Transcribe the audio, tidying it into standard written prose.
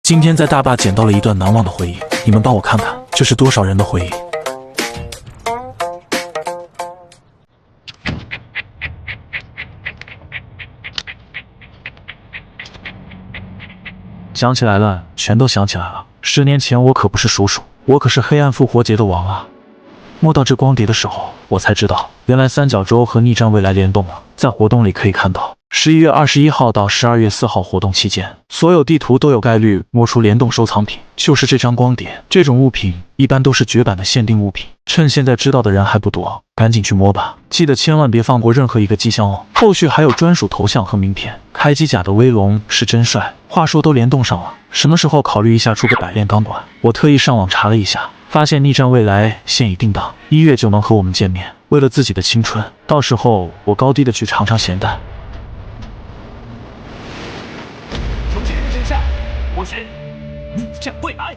今天在大坝捡到了一段难忘的回忆，你们帮我看看，这是多少人的回忆？想起来了，全都想起来了。10年前我可不是鼠鼠，我可是黑暗复活节的王啊！摸到这光碟的时候，我才知道，原来三角洲和逆战未来联动了。在活动里可以看到，11月21号到12月4号活动期间，所有地图都有概率摸出联动收藏品，就是这张光碟。这种物品一般都是绝版的限定物品，趁现在知道的人还不多，赶紧去摸吧！记得千万别放过任何一个机箱哦。后续还有专属头像和名片，开机甲的威龙是真帅。话说都联动上了，什么时候考虑一下出个百炼钢管？我特意上网查了一下，发现逆战未来现已定档，1月就能和我们见面。为了自己的青春，到时候我高低的去尝尝咸淡。从今日之下，我是逆战未来。